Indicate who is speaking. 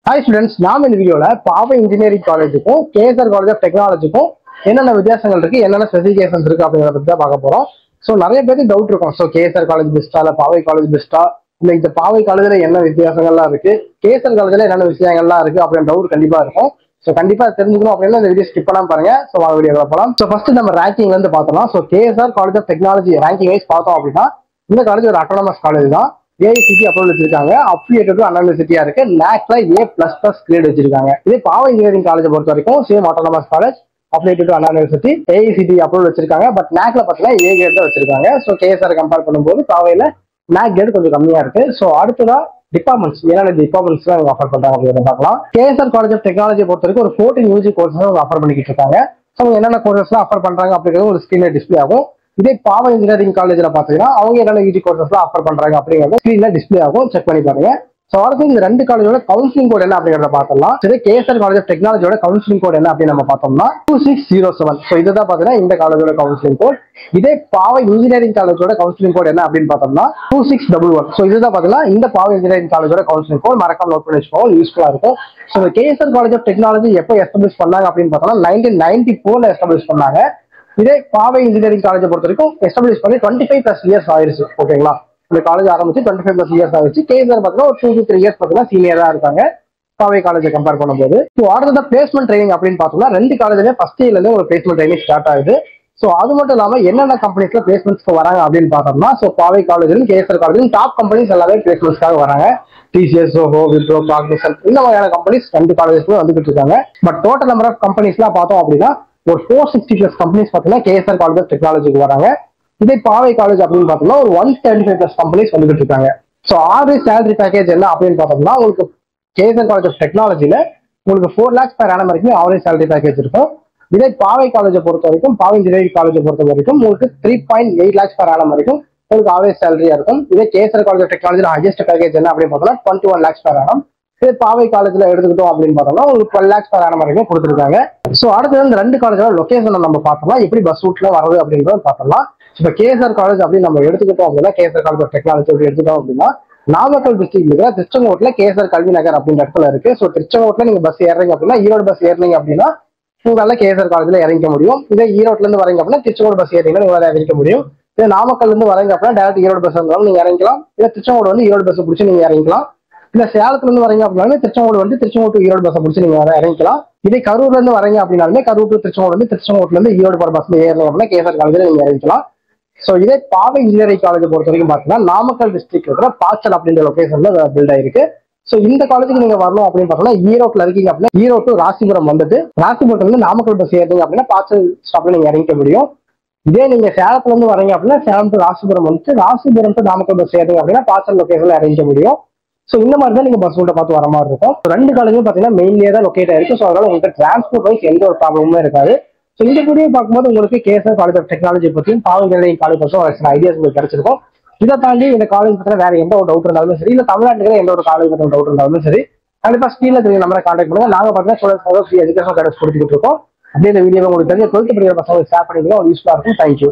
Speaker 1: Hi students, நாம் இந்த வீடியோல பாவை இன்ஜினியரிங் காலேஜுக்கும் கேஎஸ்ஆர் காலேஜ் ஆஃப் டெக்னாலஜிக்கும் என்னென்ன வித்தியாசங்கள் இருக்கு, என்னென்ன ஸ்பெசிஃபிகேஷன்ஸ் இருக்கு அப்படிங்கறத பத்தி தான் பார்க்க போறோம். ஸோ நிறைய பேருக்கு டவுட் இருக்கும். ஸோ கேஎஸ்ஆர் காலேஜ் பெஸ்டா இல்ல பாவை காலேஜ் பெஸ்டா, இல்ல இந்த பாவை காலேஜ்ல என்ன வித்தியாசங்கள்லாம் இருக்கு, கேஎஸ்ஆர் காலேஜ்ல என்னென்ன விஷயங்கள்லாம் இருக்கு அப்படின்னு டவுட் கண்டிப்பா இருக்கும். ஸோ கண்டிப்பா தெரிஞ்சுக்கணும் அப்படின்னா இந்த வீடியோ ஸ்கிப் பண்ணாம பாருங்க. ஸோ வாங்க வீடியோ போகலாம். ஸோ ஃபர்ஸ்ட் நம்ம ரேங்கிங்ல இருந்து பார்த்தோம்னா, so KSR college of technology ranking wise பார்த்தோம் அப்படின்னா இந்த காலேஜ் ஒரு அட்டானமஸ் காலேஜ் தான். ஏஐசிடி அப்ரூவல் வச்சிருக்காங்க, அஃபிலியேட்டட் டு அண்ணா யூனிவர்சிட்டியா இருக்கு. NACல A++ கிரேட் வச்சிருக்காங்க. இதே பாவை இன்ஜினியரிங் காலேஜ் பொறுத்த வரைக்கும் same autonomous college, affiliated to Anna university, AICTE approval வச்சிருக்காங்க. பட் NACல பார்த்தீங்கன்னா A கிரேட் தான் வச்சிருக்காங்க. ஸோ கேஎஸ்ஆர் கம்பேர் பண்ணும்போது பாவையில NAC கிரேட் கொஞ்சம் கம்மியா இருக்கு. ஸோ அடுத்ததா டிபார்ட்மெண்ட்ஸ், என்னென்ன டிபார்ட்மெண்ட்ஸ் அவங்க ஆஃபர் பண்றாங்க அப்படின்னு பார்க்கலாம். கேஎஸ்ஆர் காலேஜ் ஆஃப் டெக்னாலஜி பொறுத்த வரைக்கும் ஒரு 14 யூஜி கோர்சஸ் அவங்க ஆஃபர் பண்ணிக்கிட்டு இருக்காங்க. ஸோ அவங்க என்னென்ன கோர்சஸ்லாம் ஆஃபர் பண்றாங்க அப்படிங்கிறது ஒரு ஸ்கிரீன்ல டிஸ்பிளே ஆகும். இதே பாவை இன்ஜினியரிங் காலேஜ்ல பாத்தீங்கன்னா அவங்க என்னென்ன யூஜி கோர்சஸ்லாம் ஆஃபர் பண்றாங்க அப்படிங்கிறது ஸ்கிரீன்ல டிஸ்பிளே ஆகும், செக் பண்ணி பாருங்க. ஸோ அடுத்து இந்த ரெண்டு காலேஜோட கவுன்சிலிங் கோட் என்ன அப்படிங்கிறத பார்த்தோம்னா, சரி கேஎஸ்ஆர் காலேஜ் ஆஃப் டெக்னாலஜியோட கவுன்சிலிங் கோட் என்ன அப்படின்னு நம்ம பார்த்தோம்னா 2607. ஸோ இதுதான் பாத்தீங்கன்னா இந்த காலேஜோட கவுன்சிலிங் கோட். இதே பாவை இன்ஜினியரிங் காலேஜோட கவுன்சிலிங் கோட் என்ன அப்படின்னு பார்த்தோம்னா 2611. ஸோ இதுதான் பாத்தீங்கன்னா இந்த பாவை இன்ஜினியரிங் காலேஜோட கவுன்சிலிங் கோட். மறக்காம நோட் பண்ணி வச்சுக்கோங்க, யூஸ்ஃபுல்லா இருக்கும். ஸோ இந்த கேஎஸ்ஆர் காலேஜ் ஆஃப் டெக்னாலஜி எப்போ எஸ்டாப்ளிஷ் பண்ணாங்க அப்படின்னு பார்த்தோம்னா 1994 எஸ்டாப்ளிஷ் பண்ணாங்க. இதே பாவை இன்ஜினியரிங் காலேஜை பொறுத்த வரைக்கும் எஸ்டாப்ளிஷ் பண்ணி 25+ இயர்ஸ் ஆயிருச்சு. ஓகேங்களா, இந்த காலேஜ் ஆரம்பிச்சு 25+ இயர்ஸ் ஆயிடுச்சு. கேஎஸ்ஆர் பார்த்தீங்கன்னா ஒரு 2 to 3 இயர்ஸ் பார்த்தீங்கன்னா சீனியரா இருக்காங்க பாவை காலேஜை கம்பேர் பண்ணும்போது. ஸோ அடுத்த பிளேஸ்மெண்ட் ட்ரைனிங் அப்படின்னு பார்த்தோம்னா ரெண்டு காலேஜ்லயே ஃபர்ஸ்ட் இயர்ல இருந்து ஒரு பிளேஸ்மெண்ட் ட்ரைனிங் ஸ்டார்ட் ஆகுது. ஸோ அது மட்டும் இல்லாம என்னென்ன கம்பெனிஸ்ல பிளேஸ்மெண்ட்ஸ்க்கு வராங்க அப்படின்னு பார்த்தோம்னா, ஸோ பாவை காலேஜிலும் கேஎஸ்ஆர் காலேஜிலும் டாப் கம்பெனிஸ் எல்லாமே பிளேஸ்மெண்ட்ஸ்க்காக வராங்க. டிசிஎஸ், சோஹோ, விப்ரோ, காக்னிசன்ட் இந்த மாதிரியான கம்பெனிஸ் ரெண்டு காலேஜஸ்ல வந்துகிட்டு இருக்காங்க. பட் டோட்டல் நம்பர் ஆஃப் கம்பெனிஸ்லாம் பார்த்தோம் அப்படின்னா ஒரு 460+ கம்பெனிஸ் பார்த்தீங்கன்னா கேஎஸ்ஆர் காலேஜ் ஆஃப் டெக்னாலஜிக்கு வராங்க. இதே பாவை காலேஜ் அப்படின்னு பார்த்தோம்னா ஒரு 175+ கம்பெனிஸ் வந்துகிட்டு இருக்காங்க. ஸோ ஆவரேஜ் சேலரி பேக்கேஜ் என்ன அப்படின்னு பார்த்தோம்னா உங்களுக்கு கேஎஸ்ஆர் காலேஜ் ஆஃப் டெக்னாலஜில உங்களுக்கு 4 lakhs per annum வரைக்கும் ஆவரேஜ் சேலரி பேக்கேஜ் இருக்கும். இதே பாவை காலேஜை பொறுத்த வரைக்கும், பாவை இன்ஜினியரிங் காலேஜை பொறுத்த வரைக்கும் உங்களுக்கு 3.8 lakhs per annum வரைக்கும் உங்களுக்கு ஆவரேஜ் சேலரியா இருக்கும். இதே கேஎஸ்ஆர் காலேஜ் ஆஃப் டெக்னாலஜில ஹையஸ்ட் பேக்கேஜ் என்ன அப்படின்னு பார்த்தோம்னா 21 lakhs per annum. இதே பாவை காலேஜ்ல எடுத்துக்கிட்டோம் அப்படின்னு பார்த்தோம்னா உங்களுக்கு 12 lakhs per annum வரைக்கும் கொடுத்துருக்காங்க. ஸோ அடுத்தது இந்த ரெண்டு காலேஜோட லொகேஷன் நம்ம பார்த்தோம்னா எப்படி பஸ் ரூட்ல வருது அப்படின்றத பார்த்தோம்னா, இப்போ கேஎஸ்ஆர் காலேஜ் அப்படின்னு நம்ம எடுத்துக்கிட்டோம் அப்படின்னா கேஎஸ்ஆர் காலேஜ் ஆஃப் டெக்னாலஜி அப்படி எடுத்துட்டோம் அப்படின்னா நாமக்கல் டிஸ்ட்ரிக்ட் இருக்கிற திருச்செங்கோட்டுல கேஎஸ்ஆர் கல்வி நகர் அப்படின்ற இடத்துல இருக்கு. ஸோ திருச்செங்கோட்டுல நீங்க பஸ் ஏறீங்க அப்படின்னா, ஈரோடு பஸ் ஏறினீங்க அப்படின்னா உங்களால கேஎஸ்ஆர் காலேஜ்ல இறங்க முடியும். இதே ஈரோட்ல இருந்து வரீங்க அப்படின்னா திருச்செங்கோடு பஸ் ஏறீங்கன்னா உங்களால இறங்க முடியும். இதே நாமக்கல்ல இருந்து வரீங்க அப்படின்னா டேரக்ட் ஈரோடு பஸ் இருந்தாலும் நீங்க இறங்கலாம். இல்ல திருச்செங்கோடு வந்து ஈரோடு பஸ் பிடிச்சி நீங்க இறங்கிக்கலாம். இல்ல சேலத்துல இருந்து வரீங்க அப்படின்னாலுமே திருச்செங்கோடு வந்து திருச்செங்கோடு ஈரோடு பஸ் பிடிச்சி நீங்க இறங்கிக்கலாம். இதே கரூர்ல இருந்து வரீங்க அப்படின்னாலுமே கரூர் டு திருச்செங்கோடு வந்து திருச்செங்கோட்டுல இருந்து ஈரோடு போற பஸ்ல ஏறணும் அப்படின்னா கேஎஸ்ஆர் காலேஜ்ல நீங்க இறங்கிக்கலாம். ஸோ இதே பாவை இன்ஜினியரிங் காலேஜை பொறுத்த வரைக்கும் பார்த்தீங்கன்னா நாமக்கல் டிஸ்ட்ரிக்ட் இருக்கிற பாச்சல் அப்படின்ற லொகேஷன்ல பில்ட் ஆயிருக்கு. ஸோ இந்த காலேஜுக்கு நீங்க வரணும் அப்படின்னு பார்த்தோம்னா ஈரோட்ல இருக்கீங்க அப்படின்னா ஈரோடு டு ராசிபுரம் வந்துட்டு ராசிபுரத்துல இருந்து நாமக்கல் பஸ் ஏறீங்க அப்படின்னா பாச்சல் ஸ்டாப்ல நீங்க இறங்கிக்க முடியும். இதே நீங்க சேலத்துல இருந்து வரீங்க அப்படின்னா சேலம் டு ராசிபுரம் வந்துட்டு ராசிபுரம் டு நாமக்கல் பஸ் ஏறீங்க அப்படின்னா பாச்சல் லொகேஷன்ல இறங்கிக்க முடியும். ஸோ இந்த மாதிரி தான் நீங்க பஸ் ரூட்டை பார்த்து வர மாதிரி இருக்கும். ரெண்டு காலேஜும் பார்த்தீங்கன்னா மெயின்லேயே தான் லொக்கேட் ஆயிருக்கு. ஸோ அதனால உங்களுக்கு டிரான்ஸ்போர்ட் வைஸ் எந்த ஒரு ப்ராப்ளமுமே இருக்காது. ஸோ இந்த வீடியோ பார்க்கும்போது உங்களுக்கு கேஎஸ்ஆர் காலேஜ் ஆஃப் டெக்னாலஜி பற்றியும் பாவை இன்ஜினியரிங் காலேஜ் பற்றியும் ஒரு சில ஐடியாஸ் உங்களுக்கு கிடைச்சிருக்கும். இதை தாண்டி இந்த காலேஜ் பற்றின வேற எந்த ஒரு டவுட் இருந்தாலும் சரி, இல்லை தமிழ்நாட்டுல எந்த ஒரு காலேஜ் பற்றின டவுட் இருந்தாலும் சரி, கண்டிப்பா ஸ்கீன்ல தெரியும் நம்பரை கான்டாக்ட் பண்ணுங்க. நாங்க பார்த்தீங்கன்னா ஃப்ரீ எஜுகேஷன் கைடன்ஸ் கொடுத்துட்டு இருக்கோம். அப்படியே இந்த வீடியோ உங்களுக்கு தெரிஞ்ச 12th படிக்கிற பசங்களுக்கு ஷேர் பண்ணிடுங்க, ஒரு யூஸ்ஃபுல்லா இருக்கும். தேங்க்யூ.